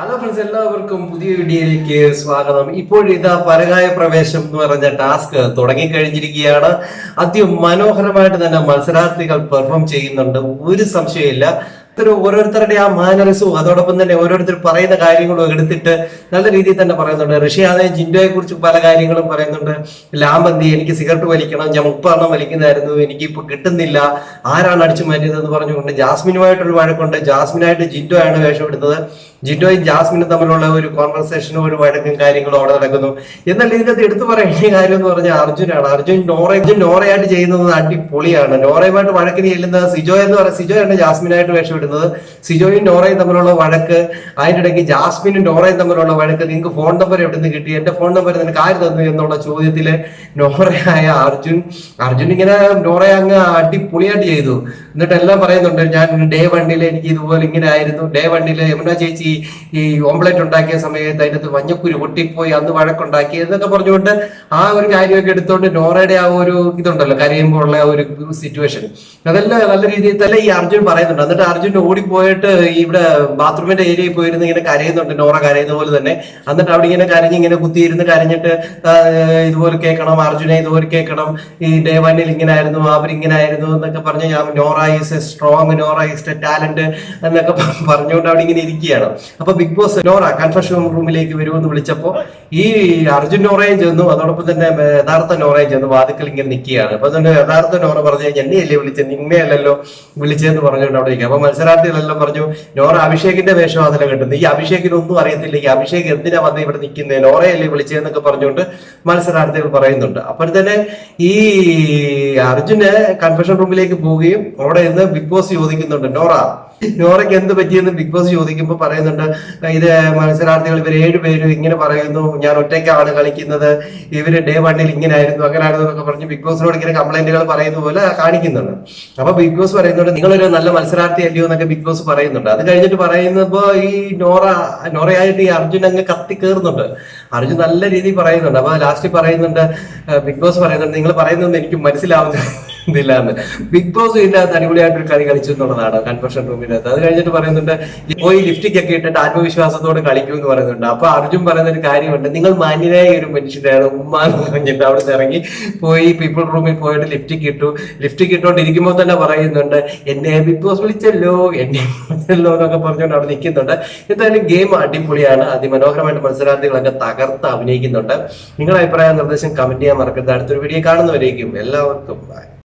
Hello friends, എല്ലാവർക്കും പുതിയ വീഡിയോയിലേക്ക് സ്വാഗതം. ഇപ്പോഴിതാ പരകായ പ്രവേശം എന്ന് പറഞ്ഞ ടാസ്ക് തുടങ്ങിക്കഴിഞ്ഞിരിക്കുകയാണ്. അതിമനോഹരമായിട്ട് തന്നെ മത്സരാർത്ഥികൾ പെർഫോം ചെയ്യുന്നുണ്ട്, ഒരു സംശയമില്ല. ഓരോരുത്തരുടെ ആ മാനറിസവും അതോടൊപ്പം തന്നെ ഓരോരുത്തർ പറയുന്ന കാര്യങ്ങളും എടുത്തിട്ട് നല്ല രീതിയിൽ തന്നെ പറയുന്നുണ്ട്. ഋഷിയാദെ ജിൻഡോയെ കുറിച്ച് പല കാര്യങ്ങളും പറയുന്നുണ്ട്. ലാമ്പന്തി, എനിക്ക് സിഗരറ്റ് വലിക്കണം, ഞാൻ 30 എണ്ണം വലിക്കുന്നതായിരുന്നു, എനിക്ക് ഇപ്പൊ കിട്ടുന്നില്ല, ആരാണ് അടിച്ചു മാറ്റിയതെന്ന് പറഞ്ഞുകൊണ്ട് ജാസ്മിനുമായിട്ടൊരു വഴക്കുണ്ട്. ജാസ്മിനായിട്ട് ജിൻഡോ ആണ് വേഷമെടുത്തത്. ജിൻഡോയും ജാസ്മിനും തമ്മിലുള്ള ഒരു കോൺവെർസേഷനും ഒരു വഴക്കും കാര്യങ്ങളും അവിടെ നടക്കുന്നു. എന്നാൽ ഇതിനകത്ത് എടുത്തു പറയേണ്ട കാര്യം എന്ന് പറഞ്ഞാൽ അർജുനാണ്. അർജുൻ നോറയായിട്ട് ചെയ്യുന്നത് അടിപൊളിയാണ്. നോറയുമായിട്ട് വഴക്കിന് ചെല്ലുന്നത് സിജോയാണ് ജാസ്മിനായിട്ട് വേഷമെടുത്തത്. സിജോയും നോറയും തമ്മിലുള്ള വഴക്ക്, അതിന്റെ ഇടയ്ക്ക് ജാസ്മിനും നോറയും തമ്മിലുള്ള വഴക്ക്. നിങ്ങൾക്ക് ഫോൺ നമ്പർ എവിടെ നിന്ന് കിട്ടി, എന്റെ ഫോൺ നമ്പർ നിനക്ക് ആര് തന്നു എന്നുള്ള ചോദ്യത്തില് നോറയായ അർജുൻ ഇങ്ങനെ നോറയെ അങ്ങ് അടിപൊളിയായിട്ട് ചെയ്തു. എന്നിട്ട് എല്ലാം പറയുന്നുണ്ട്, ഞാൻ ഡേ 1 എനിക്ക് ഇതുപോലെ ഇങ്ങനെ ആയിരുന്നു, ഡേ 1 യമുന ചേച്ചി ഈ ഓംപ്ലേറ്റ് ഉണ്ടാക്കിയ സമയത്ത് അതിനകത്ത് മഞ്ഞക്കുരു പൊട്ടിപ്പോയി, അന്ന് വഴക്കുണ്ടാക്കി എന്നൊക്കെ പറഞ്ഞുകൊണ്ട് ആ ഒരു കാര്യമൊക്കെ എടുത്തുകൊണ്ട് നോറയുടെ ആ ഒരു ഇതുണ്ടല്ലോ, കരയുമ്പോൾ ഉള്ള ഒരു സിറ്റുവേഷൻ, അതെല്ലാം നല്ല രീതിയിൽ തന്നെ ഈ അർജുൻ പറയുന്നുണ്ട്. എന്നിട്ട് അർജുൻ ഓടിപ്പോയിട്ട് ഇവിടെ ബാത്റൂമിന്റെ ഏരിയയിൽ പോയിരുന്ന് ഇങ്ങനെ കരയുന്നുണ്ട്, നോറ കരയുന്ന പോലെ തന്നെ. എന്നിട്ട് അവിടെ ഇങ്ങനെ ഇങ്ങനെ കുത്തിയിരുന്ന് കരഞ്ഞിട്ട് ഇതുപോലെ കേൾക്കണം, അർജുനെ ഇതുപോലെ കേൾക്കണം, ഈ ഡേ 1 ഇങ്ങനെ ആയിരുന്നു, അവരിങ്ങനെ ആയിരുന്നു എന്നൊക്കെ പറഞ്ഞ് ഞാൻ Nora is A strong, Nora is A talent എന്നൊക്കെ പറഞ്ഞുകൊണ്ട് അവിടെ ഇങ്ങനെ ഇരിക്കുകയാണ്. അപ്പൊ ബിഗ് ബോസ് നോറ കൺഫെഷൻ റൂമിലേക്ക് വരുമെന്ന് വിളിച്ചപ്പോ ഈ അർജുൻ നോറയും ചെന്നു, അതോടൊപ്പം തന്നെ യഥാർത്ഥ നോറയും ചെന്നു വാതിക്കൽ ഇങ്ങനെ നിൽക്കുകയാണ്. അപ്പൊ തന്നെ യഥാർത്ഥ നോറ പറഞ്ഞു, എന്നെയല്ലേ വിളിച്ചത്, നിന്നെയല്ലല്ലോ വിളിച്ചതെന്ന് പറഞ്ഞുകൊണ്ട് അവിടെ ഇരിക്കുക. അപ്പൊ മത്സരാർത്ഥികളെല്ലാം പറഞ്ഞു, നോറ അഭിഷേകിന്റെ വേഷം അതിലെ കിട്ടുന്നത്, ഈ അഭിഷേകിനൊന്നും അറിയത്തില്ല, ഈ അഭിഷേക് എന്തിനാ വന്ന് ഇവിടെ നിൽക്കുന്നത്, നോറയല്ലേ വിളിച്ചതെന്നൊക്കെ പറഞ്ഞുകൊണ്ട് മത്സരാർത്ഥികൾ പറയുന്നുണ്ട്. അപ്പോൾ തന്നെ ഈ അർജുന് കൺഫെഷൻ റൂമിലേക്ക് പോവുകയും അവിടെ നിന്ന് ബിഗ് ബോസ് ചോദിക്കുന്നുണ്ട്, നോറയ്ക്ക് എന്ത് പറ്റിയെന്ന് ബിഗ് ബോസ് ചോദിക്കുമ്പോൾ പറയുന്നുണ്ട്, ഇത് മത്സരാർത്ഥികൾ ഇവർ 7 പേരും ഇങ്ങനെ പറയുന്നു, ഞാൻ ഒറ്റയ്ക്കാണ് കളിക്കുന്നത്, ഇവര് ഡേ 1 ഇങ്ങനെ ആയിരുന്നു അങ്ങനെയായിരുന്നു എന്നൊക്കെ പറഞ്ഞ് ബിഗ് ബോസിനോട് ഇങ്ങനെ കംപ്ലൈന്റുകൾ പറയുന്ന പോലെ കാണിക്കുന്നുണ്ട്. അപ്പൊ ബിഗ് ബോസ് പറയുന്നുണ്ട്, നിങ്ങളൊരു നല്ല മത്സരാർത്ഥി അല്ലയോ എന്നൊക്കെ ബിഗ് ബോസ് പറയുന്നുണ്ട്. അത് കഴിഞ്ഞിട്ട് പറയുന്നപ്പോ ഈ നോറയായിട്ട് ഈ അർജുൻ അങ്ങ് കത്തി കയറുന്നുണ്ട്. അർജുൻ നല്ല രീതിയിൽ പറയുന്നുണ്ട്. അപ്പൊ ലാസ്റ്റ് പറയുന്നുണ്ട്, ബിഗ് ബോസ് പറയുന്നുണ്ട്, നിങ്ങൾ പറയുന്നത് എനിക്ക് മനസ്സിലാവുന്നില്ലാന്ന്. ബിഗ് ബോസ് ഇതിന്റെ അകത്ത് അടിപൊളിയായിട്ടൊരു കളി കളിച്ചു എന്നുള്ളതാണ് കൺഫെഷൻ റൂമിനകത്ത്. അത് കഴിഞ്ഞിട്ട് പറയുന്നുണ്ട്, പോയി ലിഫ്റ്റിക് ഒക്കെ ഇട്ടിട്ട് ആത്മവിശ്വാസത്തോടെ കളിക്കും എന്ന് പറയുന്നുണ്ട്. അപ്പൊ അർജുൻ പറയുന്ന ഒരു കാര്യമുണ്ട്, നിങ്ങൾ മാന്യനായ ഒരു മനുഷ്യനാണ് ഉമ്മ എന്ന് പറഞ്ഞിട്ട് അവിടെ നിന്ന് ഇറങ്ങി പോയി പീപ്പിൾ റൂമിൽ പോയിട്ട് ലിഫ്റ്റിക് ഇട്ടോണ്ടിരിക്കുമ്പോൾ തന്നെ പറയുന്നുണ്ട്, എന്നെ ബിഗ് ബോസ് വിളിച്ചല്ലോ, എന്നെ വിളിച്ചല്ലോ എന്നൊക്കെ പറഞ്ഞുകൊണ്ട് അവിടെ നിൽക്കുന്നുണ്ട്. എന്തായാലും ഗെയിം അടിപൊളിയാണ്, അതിമനോഹരമായിട്ട് മത്സരാർത്ഥികളൊക്കെ തകർത്ത് അഭിനയിക്കുന്നുണ്ട്. നിങ്ങളുടെ അഭിപ്രായ നിർദ്ദേശം കമന്റ് ചെയ്യാൻ മറക്കരുത്. അടുത്തൊരു വീഡിയോ കാണുന്നവരേക്കും എല്ലാവർക്കും ബൈ.